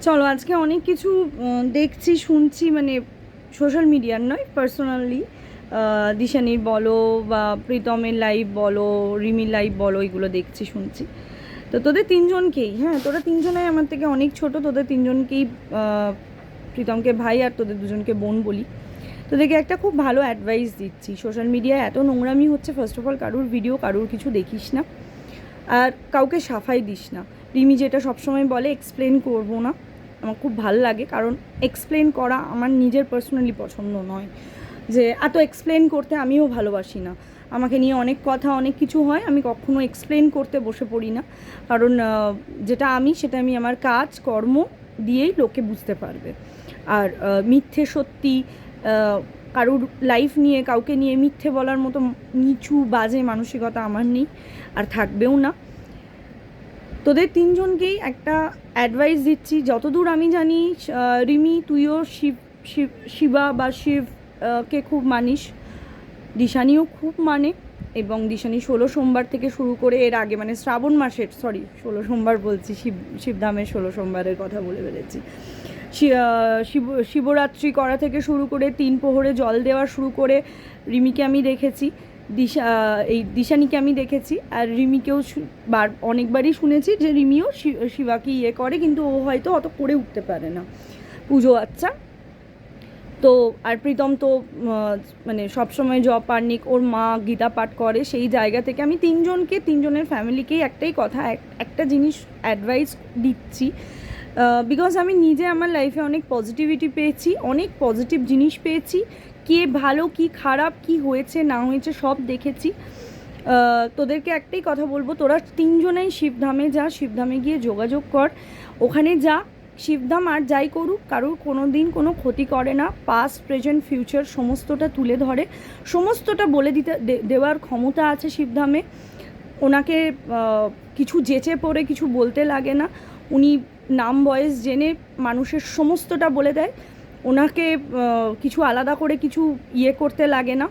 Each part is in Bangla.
চলো আজকে অনেক কিছু দেখছি শুনছি, মানে সোশ্যাল মিডিয়ার নয়, পার্সোনালি। দিশানির বলো বা প্রীতমের লাইভ বলো, রিমির লাইভ বলো, এগুলো দেখছি শুনছি। তো তোদের তিনজনকেই, হ্যাঁ তোরা তিনজনাই আমার থেকে অনেক ছোট, তোদের তিনজনকেই প্রীতমকে ভাই আর তোদের দুজনকে বোন বলি। তোদেরকে একটা খুব ভালো অ্যাডভাইস দিচ্ছি। সোশ্যাল মিডিয়ায় এত নোংরামি হচ্ছে, ফার্স্ট অফ অল কারুর ভিডিও কারুর কিছু দেখিস না, আর কাউকে সাফাই দিস না। রিমি যেটা সবসময় বলে, এক্সপ্লেন করবো না। আমার খুব ভাল লাগে, কারণ এক্সপ্লেন করা আমার নিজের পার্সোনালি পছন্দ নয়, যে এত এক্সপ্লেন করতে আমিও ভালোবাসি না। আমাকে নিয়ে অনেক কথা অনেক কিছু হয়, আমি কখনো এক্সপ্লেন করতে বসে পড়ি না, কারণ যেটা আমি সেটা আমি আমার কাজ কর্ম দিয়েই লোকে বুঝতে পারবে। আর মিথ্যে সত্যি, কারুর লাইফ নিয়ে কাউকে নিয়ে মিথ্যে বলার মতো নিচু বাজে মানসিকতা আমার নেই, আর থাকবেও না। তোদের তিনজনকেই একটা অ্যাডভাইস দিচ্ছি, যতদূর আমি জানি রিমি তুইও শিবা বা শিবকে খুব মানিস, দিশানিও খুব মানে, এবং দিশানি 16 সোমবার থেকে শুরু করে, এর আগে মানে শ্রাবণ মাসের, 16 সোমবার বলছি, শিবধামের 16 সোমবারের কথা বলে ফেলেছি। শিবরাত্রি করা থেকে শুরু করে 3 প্রহরে জল দেওয়া শুরু করে রিমিকে আমি দেখেছি, দিশানিকে আমি দেখেছি, আর রিমিকেও অনেকবারই শুনেছি যে রিমিও শিবাকে করে, কিন্তু ও হয়তো অত করে উঠতে পারে না পুজো। আচ্ছা, তো আর প্রীতম তো মানে সবসময় জপ পারনিক, ওর মা গীতা পাঠ করে, সেই জায়গা থেকে আমি তিনজনের ফ্যামিলিকেই একটাই কথা, একটা জিনিস অ্যাডভাইস দিচ্ছি। বিকজ আমি নিজে আমার লাইফে অনেক পজিটিভিটি পেয়েছি, অনেক পজিটিভ জিনিস পেয়েছি, কে ভালো কি খারাপ কি হয়েছে না হয়েছে সব দেখেছি। তোদেরকে একটাই কথা বলবো, তোরা তিনজনেই শিবধামে যা, শিবধামে গিয়ে যোগাযোগ কর, ওখানে যা। শিবধাম আর যাই করুক কারুর কোনো দিন কোনো ক্ষতি করে না, পাস্ট প্রেজেন্ট ফিউচার সমস্তটা তুলে ধরে, সমস্তটা বলে দেওয়ার ক্ষমতা আছে শিবধামে। ওনাকে কিছু যেচে পড়ে কিছু বলতে লাগে না, উনি নাম বয়স জেনে মানুষের সমস্তটা বলে দেয়। ওনাকে কিছু আলাদা করে কিছু করতে লাগে না,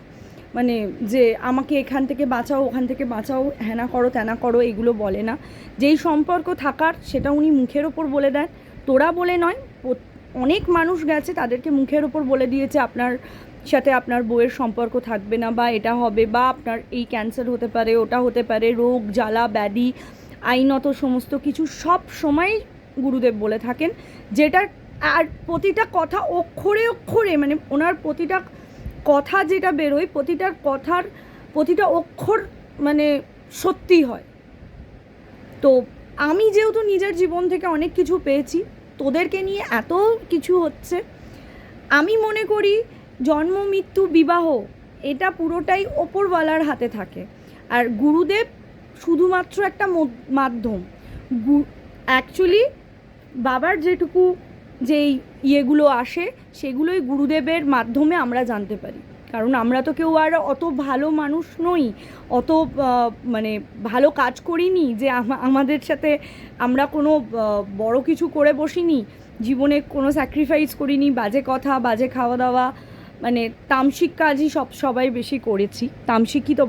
মানে যে আমাকে এখান থেকে বাঁচাও ওখান থেকে বাঁচাও, হ্যানা করো ত্যানা করো, এগুলো বলে না। যেই সম্পর্ক থাকার সেটা উনি মুখের ওপর বলে দেন, তোরা বলে নয়, অনেক মানুষ গেছে তাদেরকে মুখের ওপর বলে দিয়েছে আপনার সাথে আপনার বউয়ের সম্পর্ক থাকবে না, বা এটা হবে, বা আপনার এই ক্যান্সার হতে পারে, ওটা হতে পারে, রোগ জ্বালা ব্যাধি আইনত সমস্ত কিছু সব সময় গুরুদেব বলে থাকেন, যেটা আর প্রতিটা কথা অক্ষরে অক্ষরে, মানে ওনার প্রতিটা কথা যেটা বেরোয়, প্রতিটা অক্ষর মানে সত্যি হয়। তো আমি যেহেতু নিজের জীবন থেকে অনেক কিছু পেয়েছি, তোদেরকে নিয়ে এত কিছু হচ্ছে, আমি মনে করি জন্ম মৃত্যু বিবাহ এটা পুরোটাই ওপরওয়ালার হাতে থাকে, আর গুরুদেব শুধুমাত্র একটা মাধ্যম। অ্যাকচুয়ালি বাবার যেটুকু যেই ইয়েগুলো আসে সেগুলোই গুরুদেবের মাধ্যমে আমরা জানতে পারি, কারণ আমরা তো কেউ আর অত ভালো মানুষ নই, অত মানে ভালো কাজ করিনি যে আমাদের সাথে আমরা কোনো বড় কিছু করে বসিনি, জীবনে কোনো স্যাক্রিফাইস করিনি, বাজে কথা বাজে খাওয়া দাওয়া, মানে তামসিক কাজই সবাই বেশি করেছি, তামসিকই তো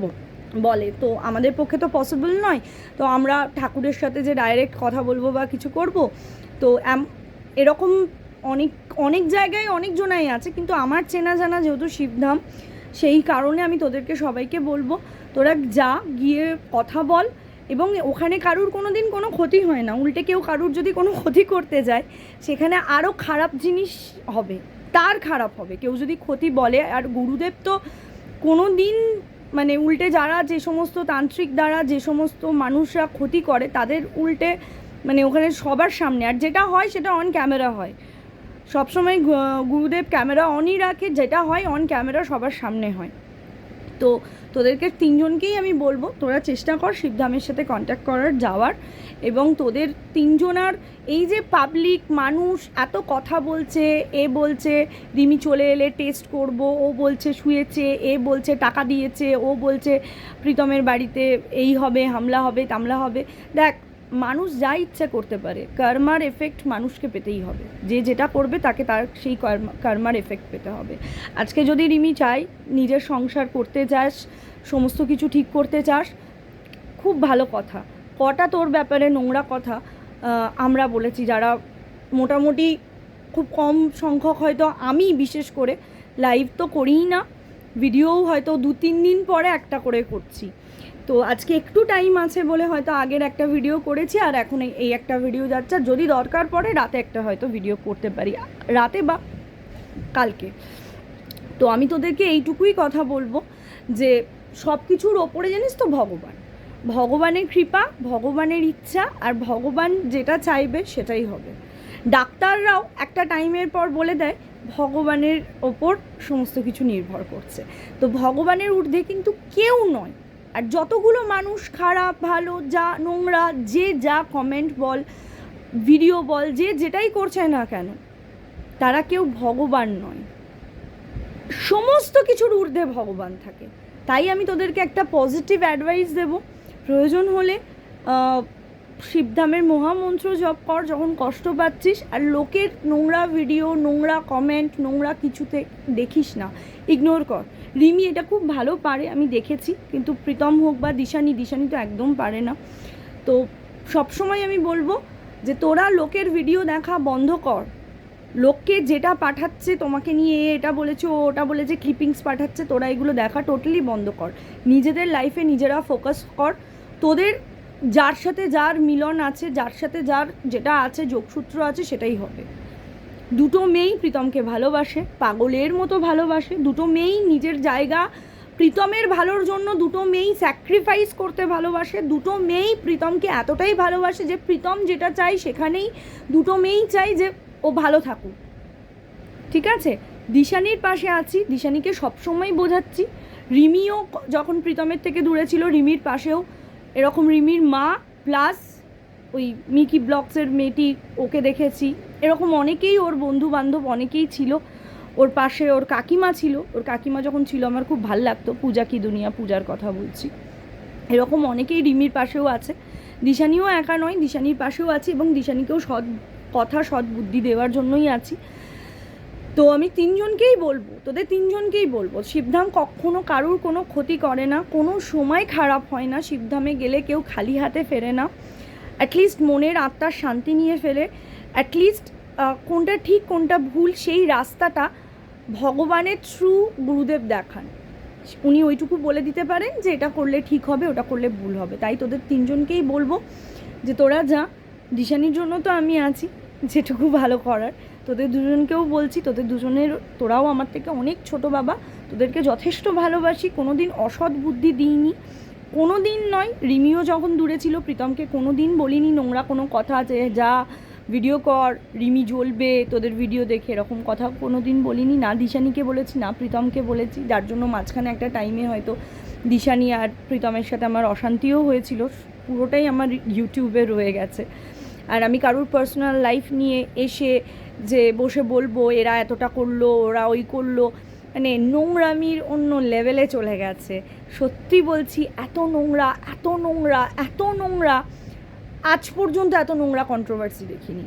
বলে, তো আমাদের পক্ষে তো পসিবল নয়। তো আমরা ঠাকুরের সাথে যে ডাইরেক্ট কথা বলবো বা কিছু করব, তো এরকম অনেক অনেক জায়গায় অনেকজনাই আছে, কিন্তু আমার চেনা জানা যেহেতু শিবধাম, সেই কারণে আমি তোদেরকে সবাইকে বলবো তোরা যা, গিয়ে কথা বল, এবং ওখানে কারুর কোনো দিন কোনো ক্ষতি হয় না, উল্টে কেউ কারুর যদি কোনো ক্ষতি করতে যায় সেখানে আরও খারাপ জিনিস হবে, তার খারাপ হবে কেউ যদি ক্ষতি বলে। আর গুরুদেব তো কোনো দিন মানে উল্টে যারা যে সমস্ত তান্ত্রিক দ্বারা যে সমস্ত মানুষরা ক্ষতি করে তাদের উল্টে মানে ওখানে সবার সামনে, আর যেটা হয় সেটা অন ক্যামেরা হয়, সবসময় গুরুদেব ক্যামেরা অনই রাখে, যেটা হয় অন ক্যামেরা সবার সামনে হয়। তো তোদেরকে তিনজনকেই আমি বলবো তোরা চেষ্টা কর শিবধামের সাথে কন্ট্যাক্ট করার, যাওয়ার, এবং তোদের তিনজনার এই যে পাবলিক মানুষ এত কথা বলছে, এ বলছে রিমি চলে এলে টেস্ট করব, ও বলছে শুয়েছে, এ বলছে টাকা দিয়েছে, ও বলছে প্রীতমের বাড়িতে এই হবে, হামলা হবে তামলা হবে, দেখ মানুষ যা ইচ্ছা করতে পারে, কর্মার এফেক্ট মানুষকে পেতেই হবে, যে যেটা করবে তাকে তার সেই কর্মার এফেক্ট পেতে হবে। আজকে যদি রিমি চাই নিজের সংসার করতে চাস, সমস্ত কিছু ঠিক করতে চাস, খুব ভালো কথা, কটা তোর ব্যাপারে নোংরা কথা আমরা বলেছি যারা মোটামুটি খুব কম সংখ্যক, হয়তো আমি বিশেষ করে লাইভ তো করিই না, ভিডিওও হয়তো 2-3 দিন পরে একটা করে করছি। তো আজকে একটু টাইম আছে বলে হয়তো আগের একটা ভিডিও করেছি, আর এখন এই একটা ভিডিও যাচ্ছে। আর যদি দরকার পড়ে রাতে একটা হয়তো ভিডিও করতে পারি, রাতে বা কালকে। তো আমি তোদেরকে এইটুকুই কথা বলবো যে সব কিছুর ওপরে জানিস তো ভগবানের কৃপা, ভগবানের ইচ্ছা, আর ভগবান যেটা চাইবে সেটাই হবে। ডাক্তাররাও একটা টাইমের পর বলে দেয় ভগবানের ওপর সমস্ত কিছু নির্ভর করছে। তো ভগবানের ঊর্ধ্বে কিন্তু কেউ নয়। আর যতগুলো মানুষ খারাপ ভালো যা নোংরা যে যা কমেন্ট বল, ভিডিও বল, যে যেটাই করছে না কেন, তারা কেউ ভগবান নয়। সমস্ত কিছুর ঊর্ধ্বে ভগবান থাকে। তাই আমি তোদেরকে একটা পজিটিভ অ্যাডভাইস দেব, প্রয়োজন হলে শিবধামের মহামন্ত্র জপ কর যখন কষ্ট পাচ্ছিস। আর লোকের নোংরা ভিডিও, নোংরা কমেন্ট, নোংরা কিছুতে দেখিস না, ইগনোর কর। রিমি এটা খুব ভালো পারে, আমি দেখেছি, কিন্তু প্রীতম হোক বা দিশানি তো একদম পারে না। তো সবসময় আমি বলবো যে তোরা লোকের ভিডিও দেখা বন্ধ কর। লোককে যেটা পাঠাচ্ছে তোমাকে নিয়ে, এটা বলেছে ও ওটা বলেছে, ক্লিপিংস পাঠাচ্ছে, তোরা এগুলো দেখা টোটালি বন্ধ কর। নিজেদের লাইফে নিজেরা ফোকাস কর। তোদের যার সাথে যার মিলন আছে, যার সাথে যার যেটা আছে, যোগসূত্র আছে, সেটাই হবে। দুটো মেয়েই প্রীতমকে ভালোবাসে, পাগলের মতো ভালোবাসে। দুটো মেয়েই নিজের জায়গা প্রীতমের ভালোর জন্য দুটো মেয়েই স্যাক্রিফাইস করতে ভালোবাসে। দুটো মেয়েই প্রীতমকে এতটাই ভালোবাসে যে প্রীতম যেটা চাই সেখানেই দুটো মেয়েই চাই যে ও ভালো থাকুক। ঠিক আছে, দিশানির পাশে আছি, দিশানিকে সবসময় বোঝাচ্ছি। রিমিও যখন প্রীতমের থেকে দূরে ছিল, রিমির পাশেও এরকম রিমির মা প্লাস ওই মিকি ব্লগসের মেয়েটি, ওকে দেখেছি। এরকম অনেকেই, ওর বন্ধু বান্ধব অনেকেই ছিল ওর পাশে। ওর কাকিমা ছিল, ওর কাকিমা যখন ছিল আমার খুব ভাল লাগতো। পূজা কি দুনিয়া, পূজার কথা বলছি। এরকম অনেকেই রিমির পাশেও আছে। দিশানিও একা নয়, দিশানির পাশেও আছে, এবং দিশানিকেও সৎ কথা, সৎ বুদ্ধি দেওয়ার জন্যই আছি। তো আমি তিনজনকেই বলবো, তোদের তিনজনকেই বলবো, শিবধাম কখনো কারুর কোনো ক্ষতি করে না, কোনো সময় খারাপ হয় না। শিবধামে গেলে কেউ খালি হাতে ফেরে না, অ্যাটলিস্ট মনের আত্মার শান্তি নিয়ে ফেলে। অ্যাটলিস্ট কোনটা ঠিক কোনটা ভুল সেই রাস্তাটা ভগবানের থ্রু গুরুদেব দেখান। উনি ওইটুকু বলে দিতে পারেন যে এটা করলে ঠিক হবে, ওটা করলে ভুল হবে। তাই তোদের তিনজনকেই বলবো যে তোরা যা, দিশানির জন্য তো আমি আছি যেটুকু ভালো করার। তোদের দুজনকেও বলছি, তোদের দুজনের, তোরাও আমার থেকে অনেক ছোট বাবা, তোদেরকে যথেষ্ট ভালোবাসি, কোনো দিন অসৎ বুদ্ধি দিইনি, কোনো দিন নয়। রিমিও যখন দূরে ছিল প্রীতমকে কোনো দিন বলিনি নোংরা কোনো কথা আছে, যা ভিডিও কর, রিমি জ্বলবে তোদের ভিডিও দেখে, এরকম কথা কোনো দিন বলিনি। না দিশানিকে বলেছি, না প্রীতমকে বলেছি, যার জন্য মাঝখানে একটা টাইমে হয়তো দিশানি আর প্রীতমের সাথে আমার অশান্তিও হয়েছিল। পুরোটাই আমার ইউটিউবে রয়ে গেছে। আর আমি কারুর পার্সোনাল লাইফ নিয়ে এসে যে বসে বলবো এরা এতটা করলো, ওরা ওই করলো, মানে নোংরামির অন্য লেভেলে চলে গেছে। সত্যি বলছি, এত নোংরা, এত নোংরা, এত নোংরা, আজ পর্যন্ত এত নোংরা কন্ট্রোভার্সি দেখিনি,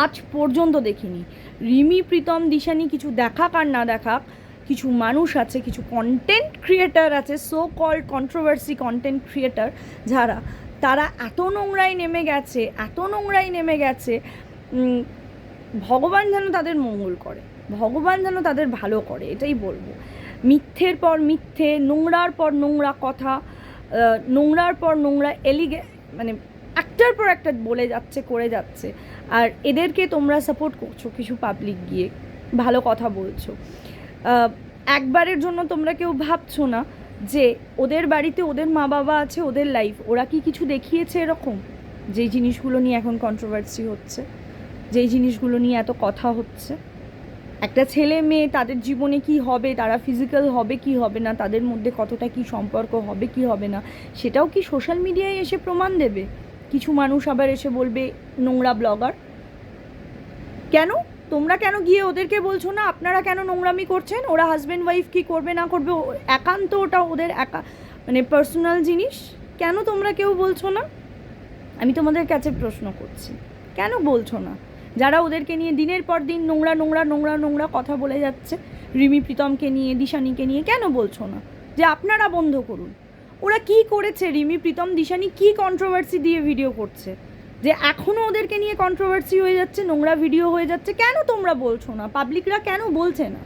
আজ পর্যন্ত দেখিনি। রিমি, প্রীতম, দিশানি কিছু দেখাক আর না দেখাক, কিছু মানুষ আছে, কিছু কন্টেন্ট ক্রিয়েটার আছে, so called controversy content creator যারা, তারা এত নোংরায় নেমে গেছে, এত নোংরায় নেমে গেছে। ভগবান যেন তাদের মঙ্গল করে, ভগবান যেন তাদের ভালো করে, এটাই বলবো। মিথ্যের পর মিথ্যে, নোংরার পর নোংরা কথা, নোংরার পর নোংরা মানে একটার পর একটা বলে যাচ্ছে, করে যাচ্ছে। আর এদেরকে তোমরা সাপোর্ট করছো, কিছু পাবলিক গিয়ে ভালো কথা বলছো। একবারের জন্য তোমরা কেউ ভাবছো না যে ওদের বাড়িতে ওদের মা বাবা আছে, ওদের লাইফ, ওরা কি কিছু দেখিয়েছে এরকম, যেই জিনিসগুলো নিয়ে এখন কন্ট্রোভার্সি হচ্ছে, যেই জিনিসগুলো নিয়ে এত কথা হচ্ছে। একটা ছেলে মেয়ে, তাদের জীবনে কি হবে, তারা ফিজিক্যাল হবে কি হবে না, তাদের মধ্যে কতটা কি সম্পর্ক হবে কি হবে না, সেটাও কি সোশ্যাল মিডিয়ায় এসে প্রমাণ দেবে? কিছু মানুষ আবার এসে বলবে নোংরা ব্লগার। কেন তোমরা কেন গিয়ে ওদেরকে বলছো না আপনারা কেন নোংরামি করছেন? ওরা হাজব্যান্ড ওয়াইফ কী করবে না করবে, একান্ত ওটা ওদের মানে পার্সোনাল জিনিস। কেন তোমরা কেউ বলছো না? আমি তোমাদের কাছে প্রশ্ন করছি, কেন বলছো না? যারা ওদেরকে নিয়ে দিনের পর দিন নোংরা নোংরা নোংরা নোংরা কথা বলে যাচ্ছে, রিমি প্রীতমকে নিয়ে, দিশানিকে নিয়ে, কেন বলছো না যে আপনারা বন্ধ করুন? ওরা কি করেছে? রিমি প্রীতম দিশানি কি কন্ট্রোভার্সি দিয়ে ভিডিও করছে? যে এখনও ওদেরকে নিয়ে কন্ট্রোভার্সি হয়ে যাচ্ছে, নোংরা ভিডিও হয়ে যাচ্ছে? কেন তোমরা বলছো না? পাবলিকরা কেন বলছে না?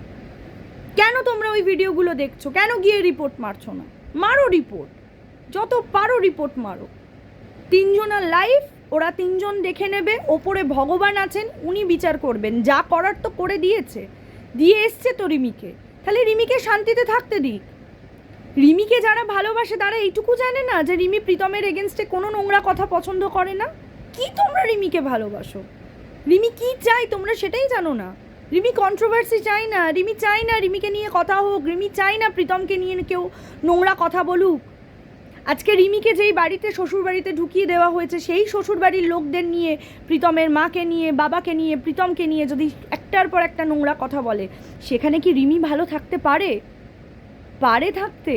কেন তোমরা ওই ভিডিওগুলো দেখছো? কেন গিয়ে রিপোর্ট মারছো না? মারো রিপোর্ট, যত পারো রিপোর্ট মারো। 3 জনের লাইফ, ওরা 3 জন দেখে নেবে, ওপরে ভগবান আছেন, উনি বিচার করবেন। যা করার তো করে দিয়েছে, দিয়ে এসছে তো রিমিকে, তাহলে রিমিকে শান্তিতে থাকতে দিক। রিমিকে যারা ভালোবাসে তারা এইটুকু জানে না যে রিমি প্রীতমের এগেনস্টে কোনো নোংরা কথা পছন্দ করে না? কি তোমরা রিমিকে ভালোবাসো? রিমি কি চাই তোমরা সেটাই জানো না। রিমি কন্ট্রোভার্সি চাই না, রিমি চাই না রিমিকে নিয়ে কথা হোক, রিমি চাই না প্রীতমকে নিয়ে কেউ নোংরা কথা বলুক। আজকে রিমিকে যেই বাড়িতে শ্বশুর বাড়িতে ঢুকিয়ে দেওয়া হয়েছে, সেই শ্বশুর বাড়ির লোকদের নিয়ে, প্রীতমের মাকে নিয়ে, বাবাকে নিয়ে, প্রীতমকে নিয়ে যদি একটার পর একটা নোংরা কথা বলে, সেখানে কি রিমি ভালো থাকতে পারে? পারে থাকতে?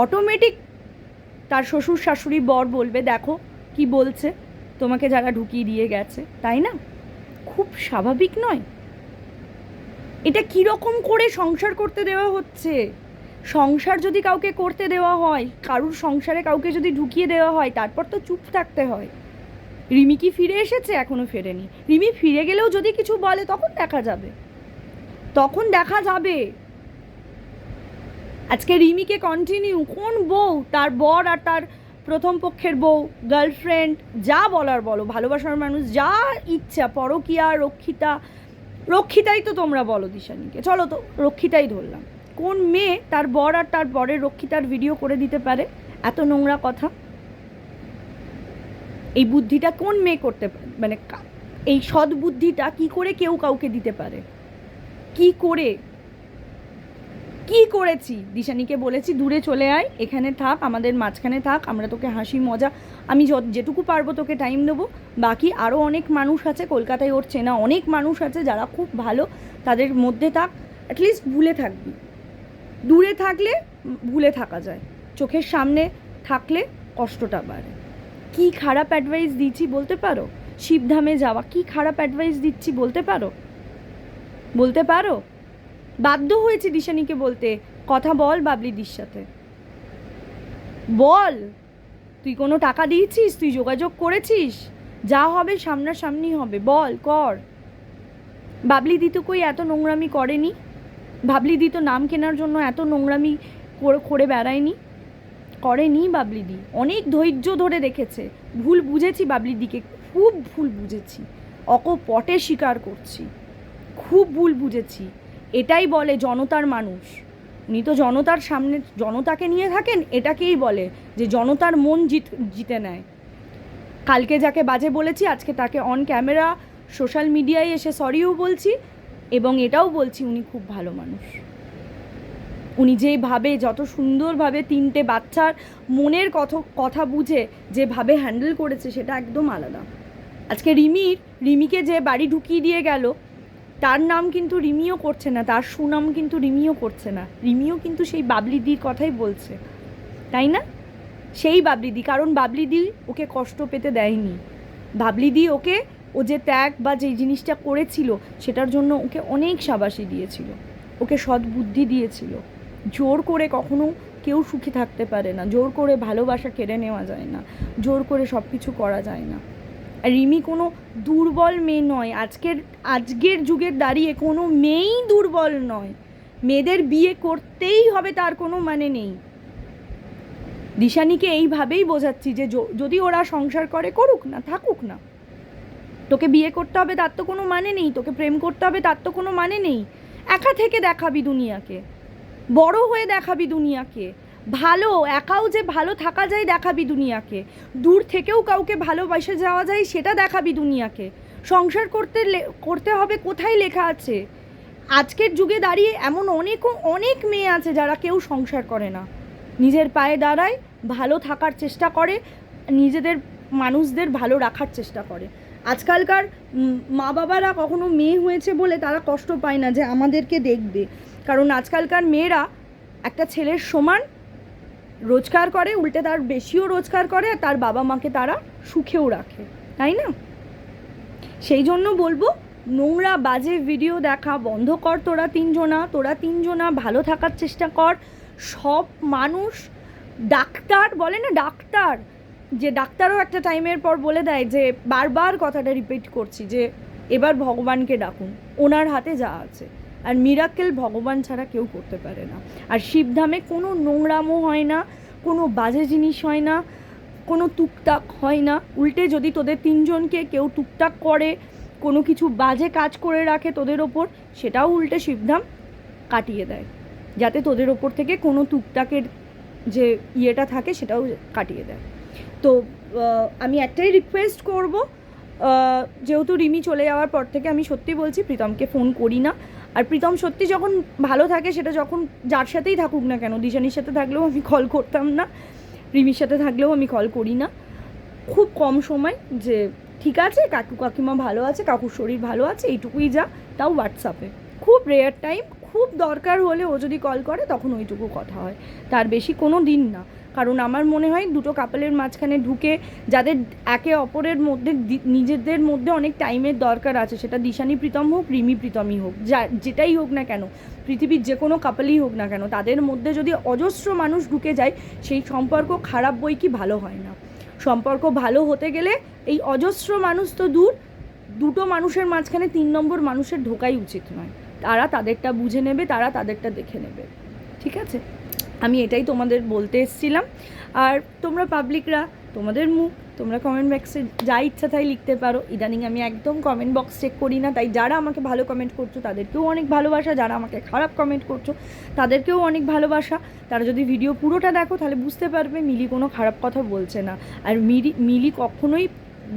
অটোমেটিক তার শ্বশুর শাশুড়ি বর বলবে, দেখো কি বলছে, তোমাকে যারা ঢুকিয়ে দিয়ে গেছে, তাই না? খুব স্বাভাবিক নয়? এটা কীরকম করে সংসার করতে দেওয়া হচ্ছে? সংসার যদি কাউকে করতে দেওয়া হয়, কারুর সংসারে কাউকে যদি ঢুকিয়ে দেওয়া হয়, তারপর তো চুপ থাকতে হয়। রিমি কি ফিরে এসেছে? এখনো ফেরেনি। রিমি ফিরে গেলেও যদি কিছু বলে, তখন দেখা যাবে, তখন দেখা যাবে। আজকে রিমিকে কন্টিনিউ কোন বউ, তার বর আর তার প্রথম পক্ষের বউ, গার্লফ্রেন্ড, যা বলার বলো, ভালোবাসার মানুষ, যা ইচ্ছা, পরকীয়া, রক্ষিতা, রক্ষিতাই তো তোমরা বলো দিশানিকে, চলো তো রক্ষিতাই ধরলাম। কোন মেয়ে তার বর আর তার বরের রক্ষিতার ভিডিও করে দিতে পারে এত নোংরা কথা? এই বুদ্ধিটা কোন মেয়ে করতে পারে? মানে এই সৎ বুদ্ধিটা কি করে কেউ কাউকে দিতে পারে? কি করে? কি করেছি? দিশানিকে বলেছি দূরে চলে আয়, এখানে থাক, আমাদের মাঝখানে থাক, আমরা তোকে হাসি মজা, আমি যেটুকু পারবো তোকে টাইম দেবো। বাকি আরও অনেক মানুষ আছে কলকাতায়, ওর চেনা অনেক মানুষ আছে যারা খুব ভালো, তাদের মধ্যে থাক, অ্যাটলিস্ট ভুলে থাকবি। দূরে থাকলে ভুলে থাকা যায়, চোখের সামনে থাকলে কষ্টটা বাড়ে। কি খারাপ অ্যাডভাইস দিচ্ছি বলতে পারো? শিবধামে যাওয়া, কি খারাপ অ্যাডভাইস দিচ্ছি বলতে পারো? বলতে পারো? বাধ্য হয়েছি দিশানিকে বলতে, কথা বল বাবলিদির সাথে, বল। তুই কোনো টাকা দিয়েছিস? তুই যোগাযোগ করেছিস? যা হবে সামনাসামনি হবে, বল, কর। বাবলিদি তো কই এত নোংরামি করেনি, বাবলিদি তো নাম কেনার জন্য এত নোংরামি করে বেড়ায়নি, করেনি। বাবলিদি অনেক ধৈর্য ধরে রেখেছে। ভুল বুঝেছি বাবলিদিকে, খুব ভুল বুঝেছি, অকপটে স্বীকার করছি, খুব ভুল বুঝেছি। এটাই বলে জনতার মানুষ। উনি তো জনতার সামনে জনতাকে নিয়ে থাকেন, এটাকেই বলে যে জনতার মন জিতে নেয়। কালকে যাকে বাজে বলেছি, আজকে তাকে অন ক্যামেরা সোশ্যাল মিডিয়ায় এসে সরিও বলছি, এবং এটাও বলছি উনি খুব ভালো মানুষ। উনি যেভাবে, যত সুন্দরভাবে 3টে বাচ্চার মনের কথা বুঝে যেভাবে হ্যান্ডেল করেছে, সেটা একদম আলাদা। আজকে রিমিকে যে বাড়ি ঢুকিয়ে দিয়ে গেল, তার নাম কিন্তু রিমিও করছে না, তার সুনাম কিন্তু রিমিও করছে না, রিমিও কিন্তু সেই বাবলিদির কথাই বলছে, তাই না? সেই বাবলিদি, কারণ বাবলিদি ওকে কষ্ট পেতে দেয়নি। বাবলিদি ওকে, ও যে ত্যাগ বা যে জিনিসটা করেছিল, সেটার জন্য ওকে অনেক শাবাশি দিয়েছিল, ওকে সদ্বুদ্ধি দিয়েছিল। জোর করে কখনো কেউ সুখে থাকতে পারে না, জোর করে ভালোবাসা কেড়ে নেওয়া যায় না, জোর করে সব কিছু করা যায় না। আর রিমি কোনো দুর্বল মেয়ে নয়, আজকের যুগের দাঁড়িয়ে কোনো মেয়েই দুর্বল নয়। মেয়েদের বিয়ে করতেই হবে তার কোনো মানে নেই। দিশানিকে এইভাবেই বোঝাচ্ছি যে যদি ওরা সংসার করে, করুক না, থাকুক না। তোকে বিয়ে করতে হবে তার তো কোনো মানে নেই, তোকে প্রেম করতে হবে তার তো কোনো মানে নেই। একা থেকে দেখাবি দুনিয়াকে, বড় হয়ে দেখাবি দুনিয়াকে, ভালো একাও যে ভালো থাকা যায় দেখাবি দুনিয়াকে, দূর থেকেও কাউকে ভালোবাসে যাওয়া যায় সেটা দেখাবি দুনিয়াকে। সংসার করতে হবে কোথায় লেখা আছে? আজকের যুগে দাঁড়িয়ে এমন অনেক মেয়ে আছে যারা কেউ সংসার করে না, নিজের পায়ে দাঁড়ায়, ভালো থাকার চেষ্টা করে, নিজেদের মানুষদের ভালো রাখার চেষ্টা করে। আজকালকার মা বাবারা কখনো মেয়ে হয়েছে বলে তারা কষ্ট পায় না যে আমাদেরকে দেখবে, কারণ আজকালকার মেয়েরা একটা ছেলের সমান রোজগার করে, উল্টে তার বেশিও রোজগার করে, আর তার বাবা মাকে তারা সুখেও রাখে, তাই না? সেই জন্য বলবো, নোংরা বাজে ভিডিও দেখা বন্ধ কর। তোরা তিনজনা ভালো থাকার চেষ্টা কর। সব মানুষ ডাক্তার বলে না, ডাক্তার যে ডাক্তারও একটা টাইমের পর বলে দেয় যে বারবার কথাটা রিপিট করছি যে এবার ভগবানকে ডাকুন, ওনার হাতে যা আছে। আর মিরাক্কেল ভগবান ছাড়া কেউ করতে পারে না। আর শিবধামে কোনো নোংরামো হয় না, কোনো বাজে জিনিস হয় না, কোনো টুকটাক হয় না। উল্টে যদি তোদের তিনজনকে কেউ টুকটাক করে, কোনো কিছু বাজে কাজ করে রাখে তোদের ওপর, সেটাও উল্টে শিবধাম কাটিয়ে দেয়, যাতে তোদের ওপর থেকে কোনো টুকটাকের যে ইয়েটা থাকে সেটাও কাটিয়ে দেয়। তো আমি একটাই রিকোয়েস্ট করব, যেহেতু রিমি চলে যাওয়ার পর থেকে আমি সত্যি বলছি প্রীতমকে ফোন করি না। আর প্রীতম সত্যি যখন ভালো থাকে, সেটা যখন যার সাথেই থাকুক না কেন, দিশানির সাথে থাকলেও আমি কল করতাম না, রিমির সাথে থাকলেও আমি কল করি না। খুব কম সময় যে ঠিক আছে কাকু কাকিমা ভালো আছে, কাকুর শরীর ভালো আছে, এইটুকুই যা, তাও হোয়াটসঅ্যাপে। খুব রেয়ার টাইম, খুব দরকার হলে ও যদি কল করে তখন ওইটুকু কথা হয়, তার বেশি কোনো দিন না। কারণ আমার মনে হয় দুটো কাপলের মাঝখানে ঢুকে যাদের একে অপরের মধ্যে নিজেদের মধ্যে অনেক টাইমের দরকার আছে, সেটা দিশানি প্রীতম হোক, রিমি প্রীতমই হোক, যেটাই হোক না কেন, পৃথিবীর যে কোনো কাপলই হোক না কেন, তাদের মধ্যে যদি অজস্র মানুষ ঢুকে যায়, সেই সম্পর্ক খারাপ বই কি ভালো হয় না। সম্পর্ক ভালো হতে গেলে এই অজস্র মানুষ তো দূর, দুটো মানুষের মাঝখানে 3 নম্বর মানুষের ঢোকাই উচিত নয়। তারা তাদেরটা বুঝে নেবে, তারা তাদেরটা দেখে নেবে, ঠিক আছে? আমি এটাই তোমাদের বলতে এসেছিলাম। আর তোমরা পাবলিকরা, তোমাদের মুখ, তোমরা কমেন্ট বক্সে যা ইচ্ছা তাই লিখতে পারো। ইদানিং আমি একদম কমেন্ট বক্স চেক করি না, তাই যারা আমাকে ভালো কমেন্ট করছো তাদেরকেও অনেক ভালোবাসা, যারা আমাকে খারাপ কমেন্ট করছো তাদেরকেও অনেক ভালোবাসা। তারা যদি ভিডিও পুরোটা দেখো তাহলে বুঝতে পারবে মিলি কোনো খারাপ কথা বলছে না। আর মিলি কখনোই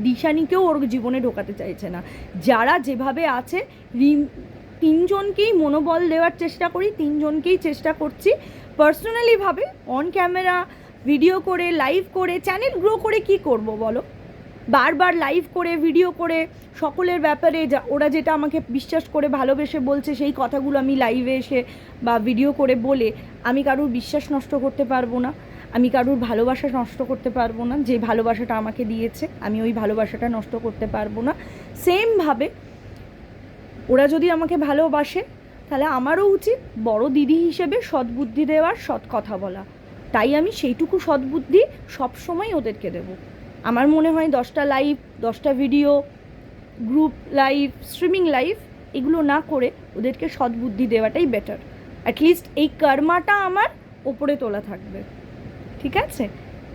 দিশানিকেও ওর জীবনে ঢোকাতে চাইছে না। যারা যেভাবে আছে, তিনজনকেই মনোবল দেওয়ার চেষ্টা করি, তিনজনকেই চেষ্টা করছি পার্সোনালিভাবে, অন ক্যামেরা ভিডিও করে, লাইভ করে, চ্যানেল গ্রো করে কি করব বলো? বারবার লাইভ করে, ভিডিও করে, সকলের ব্যাপারে ওরা যেটা আমাকে বিশ্বাস করে ভালোবেসে বলছে সেই কথাগুলো আমি লাইভে এসে বা ভিডিও করে বলে আমি কারুর বিশ্বাস নষ্ট করতে পারবো না, আমি কারুর ভালোবাসা নষ্ট করতে পারবো না। যে ভালোবাসাটা আমাকে দিয়েছে আমি ওই ভালোবাসাটা নষ্ট করতে পারবো না। সেমভাবে ওরা যদি আমাকে ভালোবাসে তাহলে আমারও উচিত বড় দিদি হিসেবে সদ্বুদ্ধি দেওয়ার, সৎ কথা বলা। তাই আমি সেইটুকু সদ্বুদ্ধি সবসময় ওদেরকে দেব। আমার মনে হয় 10টা লাইভ, 10টা video, group live, streaming live, এগুলো না করে ওদেরকে সদ্বুদ্ধি দেওয়াটাই বেটার। অ্যাটলিস্ট এই কর্মাটা আমার ওপরে তোলা থাকবে, ঠিক আছে?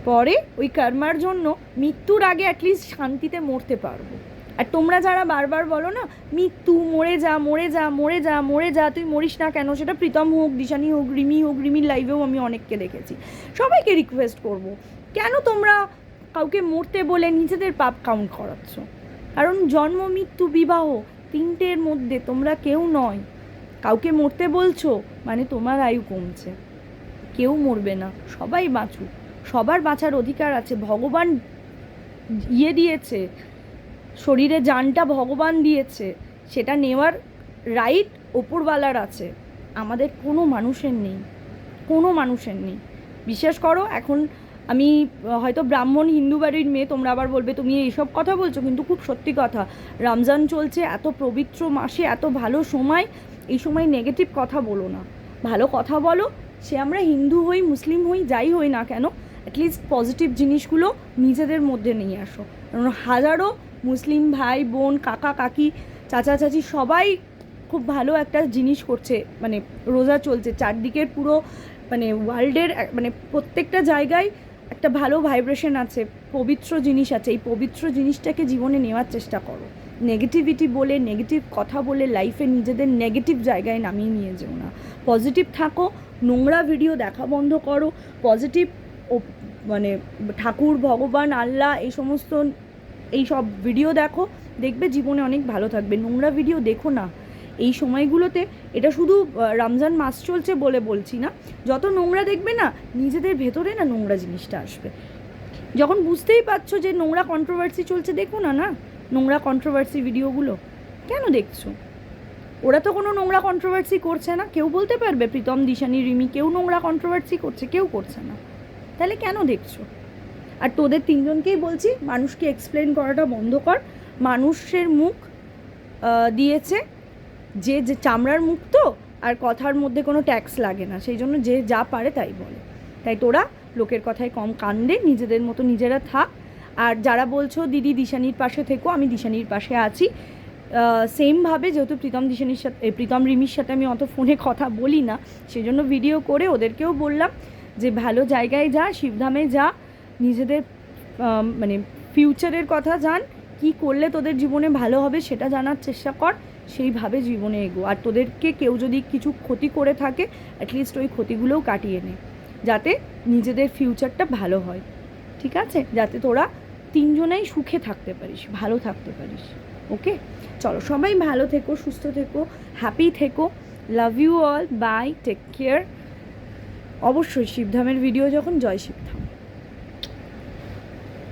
পরে ওই কর্মার জন্য মৃত্যুর আগে অ্যাটলিস্ট শান্তিতে মরতে পারবো। আর তোমরা যারা বারবার বলো না মৃত্যু, মরে যা মরে যা মরে যা মরে যা, তুই মরিস না কেন? সেটা প্রীতম হোক, দিশানি হোক, রিমি হোক, রিমির লাইভেও আমি অনেককে দেখেছি। সবাইকে রিকোয়েস্ট করব, কেন তোমরা কাউকে মরতে বলে নিজেদের পাপ কাউন্ট করাচ্ছ? কারণ জন্ম, মৃত্যু, বিবাহ, তিনটের মধ্যে তোমরা কেউ নয়। কাউকে মরতে বলছো মানে তোমার আয়ু কমছে। কেউ মরবে না, সবাই বাঁচুক, সবার বাঁচার অধিকার আছে। ভগবান দিয়েছে, শরীরে জানটা ভগবান দিয়েছে, সেটা নেওয়ার রাইট ওপরওয়ালার আছে, আমাদের কোনো মানুষের নেই, কোনো মানুষের নেই। বিশ্বাস করো, এখন আমি হয়তো ব্রাহ্মণ হিন্দু বাড়ির মেয়ে, তোমরা আবার বলবে তুমি এইসব কথা বলছো, কিন্তু খুব সত্যি কথা। রমজান চলছে, এত পবিত্র মাসে, এত ভালো সময়, এই সময় নেগেটিভ কথা বলো না, ভালো কথা বলো। সে আমরা হিন্দু হই, মুসলিম হই, যাই হই না কেন, অ্যাটলিস্ট পজিটিভ জিনিসগুলো নিজেদের মধ্যে নিয়ে আসো। কারণ হাজারো মুসলিম ভাই বোন, কাকা কাকি, চাচা চাচি সবাই খুব ভালো একটা জিনিস করছে, মানে রোজা চলছে চারদিকের পুরো, মানে ওয়ার্ল্ডের, মানে প্রত্যেকটা জায়গায় একটা ভালো ভাইব্রেশন আছে, পবিত্র জিনিস আছে। এই পবিত্র জিনিসটাকে জীবনে নেওয়ার চেষ্টা করো। নেগেটিভিটি বলে, নেগেটিভ কথা বলে লাইফে নিজেদের নেগেটিভ জায়গায় নামিয়ে নিয়ে যেও না। পজিটিভ থাকো, নোংরা ভিডিও দেখা বন্ধ করো, পজিটিভ মানে ঠাকুর, ভগবান, আল্লাহ, এই সমস্ত এই সব ভিডিও দেখো, দেখবে জীবনে অনেক ভালো থাকবে। নোংরা ভিডিও দেখো না এই সময়গুলোতে। এটা শুধু রমজান মাস চলছে বলে বলছি না, যত নোংরা দেখবে না নিজেদের ভেতরে না নোংরা জিনিসটা আসবে। যখন বুঝতেই পারছো যে নোংরা কন্ট্রোভার্সি চলছে, দেখো না নোংরা কন্ট্রোভার্সি ভিডিওগুলো কেন দেখছো? ওরা তো কোনো নোংরা কন্ট্রোভার্সি করছে না। কেউ বলতে পারবে প্রীতম, দিশানি, রিমি কেউ নোংরা কন্ট্রোভার্সি করছে? কেউ করছে না। তাহলে কেন দেখছো? আর তোদের তিনজনকেই বলছি, মানুষকে এক্সপ্লেন করাটা বন্ধ কর। মানুষের মুখ দিয়েছে যে চামড়ার মুখ তো, আর কথার মধ্যে কোনো ট্যাক্স লাগে না, সেই জন্য যে যা পারে তাই বলে। তাই তোরা লোকের কথায় কম কান দে, নিজেদের মতো নিজেরা থাক। আর যারা বলছো দিদি দিশানির পাশে থেকো, আমি দিশানির পাশে আছি। সেমভাবে যেহেতু প্রীতম রিমির সাথে আমি অত ফোনে কথা বলি না, সেজন্য ভিডিও করে ওদেরকেও বললাম যে ভালো জায়গায় যা, শিবধামে যা, নিজেদের মানে ফিউচারের কথা জান, কি করলে তোদের জীবনে ভালো হবে সেটা জানার চেষ্টা কর, সেইভাবে জীবনে এগো। আর তোদেরকে কেউ যদি কিছু ক্ষতি করে থাকে, অ্যাটলিস্ট ওই ক্ষতিগুলোও কাটিয়ে নে, যাতে নিজেদের ফিউচারটা ভালো হয়, ঠিক আছে? যাতে তোরা তিনজনেই সুখে থাকতে পারিস, ভালো থাকতে পারিস। ওকে, চলো সবাই ভালো থেকো, সুস্থ থেকো, হ্যাপি থেকো। Love you all, bye, take care. অবশ্যই শিবধামের ভিডিও যখন, জয় শিবধাম।